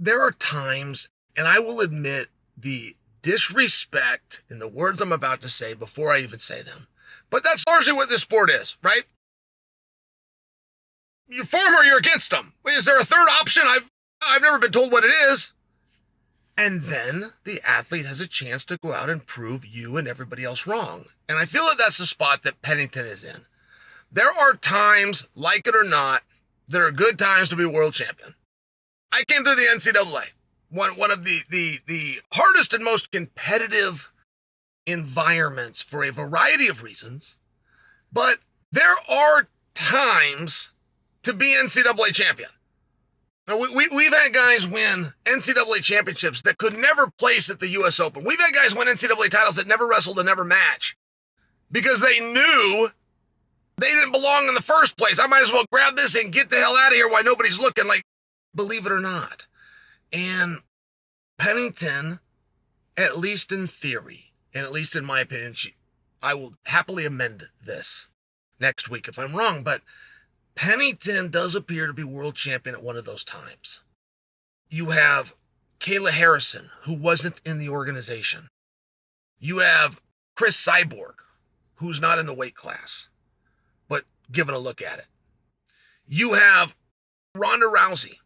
there are times, and I will admit the disrespect in the words I'm about to say before I even say them, but that's largely what this sport is, right? You're for them or you're against them. Is there a third option? I've never been told what it is. And then the athlete has a chance to go out and prove you and everybody else wrong. And I feel that that's the spot that Pennington is in. There are times, like it or not, that are good times to be world champion. I came through the NCAA, one of the hardest and most competitive environments for a variety of reasons. But there are times to be NCAA champion. Now, we've had guys win NCAA championships that could never place at the U.S. Open. We've had guys win NCAA titles that never wrestled and never match because they knew they didn't belong in the first place. I might as well grab this and get the hell out of here while nobody's looking, like, believe it or not. And Pennington, at least in theory, and at least in my opinion, I will happily amend this next week if I'm wrong, but Pennington does appear to be world champion at one of those times. You have Kayla Harrison, who wasn't in the organization. You have Chris Cyborg, who's not in the weight class, but given a look at it. You have Ronda Rousey,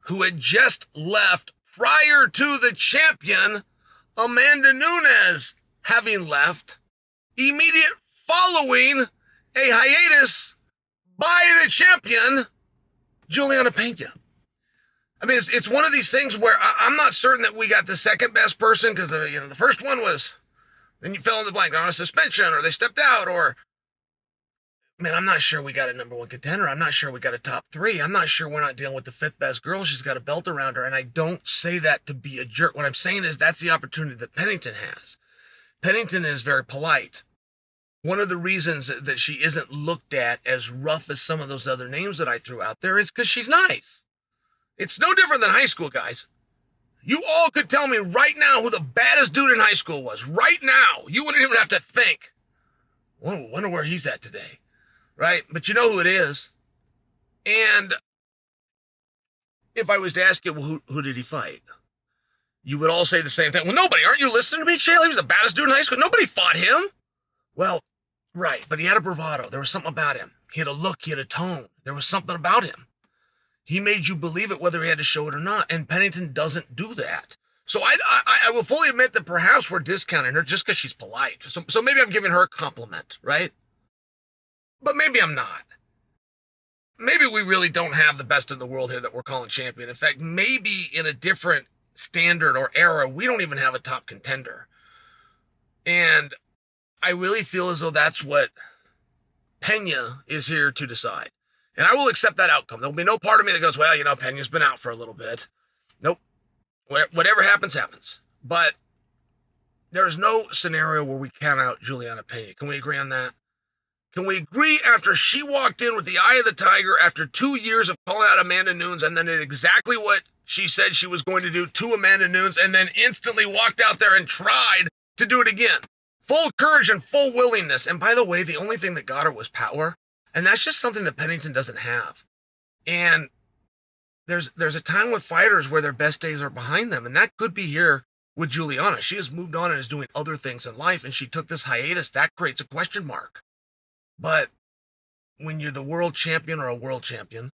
who had just left prior to the champion, Amanda Nunes, having left, immediate following a hiatus by the champion, Juliana Peña. I mean, it's one of these things where I'm not certain that we got the second best person because the first one was, then you fill in the blank, they're on a suspension or they stepped out, or, man, I'm not sure we got a number one contender. I'm not sure we got a top three. I'm not sure we're not dealing with the fifth best girl. She's got a belt around her, and I don't say that to be a jerk. What I'm saying is that's the opportunity that Pennington has. Pennington is very polite. One of the reasons that she isn't looked at as rough as some of those other names that I threw out there is because she's nice. It's no different than high school, guys. You all could tell me right now who the baddest dude in high school was. Right now. You wouldn't even have to think. Wonder where he's at today. Right? But you know who it is. And if I was to ask you, well, who did he fight? You would all say the same thing. Well, nobody. Aren't you listening to me, Chael? He was the baddest dude in high school. Nobody fought him. Well, right, but he had a bravado. There was something about him. He had a look, he had a tone. There was something about him. He made you believe it whether he had to show it or not, and Pennington doesn't do that. So I will fully admit that perhaps we're discounting her just because she's polite. So maybe I'm giving her a compliment, right? But maybe I'm not. Maybe we really don't have the best in the world here that we're calling champion. In fact, maybe in a different standard or era, we don't even have a top contender. And I really feel as though that's what Peña is here to decide. And I will accept that outcome. There'll be no part of me that goes, well, Peña's been out for a little bit. Nope. Whatever happens, happens. But there's no scenario where we count out Juliana Peña. Can we agree on that? Can we agree after she walked in with the eye of the tiger after 2 years of calling out Amanda Nunes and then did exactly what she said she was going to do to Amanda Nunes and then instantly walked out there and tried to do it again? Full courage and full willingness. And by the way, the only thing that got her was power. And that's just something that Pennington doesn't have. And there's a time with fighters where their best days are behind them. And that could be here with Juliana. She has moved on and is doing other things in life. And she took this hiatus. That creates a question mark. But when you're the world champion or a world champion,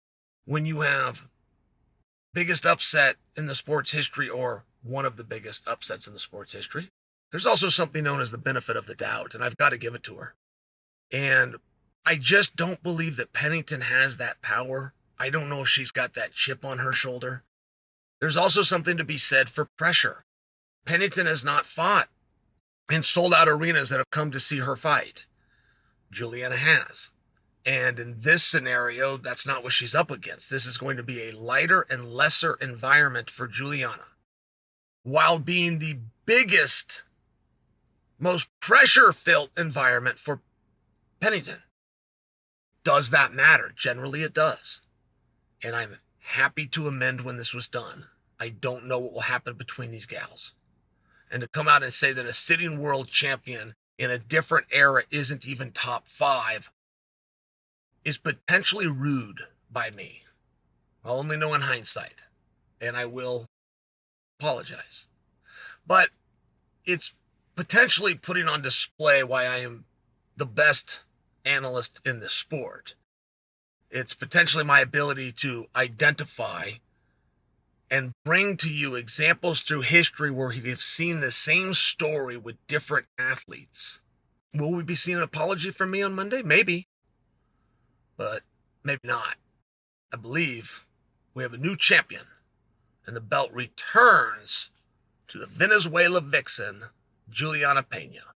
when you have biggest upset in the sports history or one of the biggest upsets in the sports history, there's also something known as the benefit of the doubt, and I've got to give it to her. And I just don't believe that Pennington has that power. I don't know if she's got that chip on her shoulder. There's also something to be said for pressure. Pennington has not fought in sold-out arenas that have come to see her fight. Juliana has. And in this scenario, that's not what she's up against. This is going to be a lighter and lesser environment for Juliana, while being the biggest, most pressure-filled environment for Pennington. Does that matter? Generally, it does. And I'm happy to amend when this was done. I don't know what will happen between these gals. And to come out and say that a sitting world champion in a different era isn't even top 5 is potentially rude by me. I'll only know in hindsight. and I will apologize. But it's potentially putting on display why I am the best analyst in the sport. It's potentially my ability to identify and bring to you examples through history where we've seen the same story with different athletes. Will we be seeing an apology from me on Monday? Maybe. But maybe not. I believe we have a new champion, and the belt returns to the Venezuela vixen, Juliana Peña.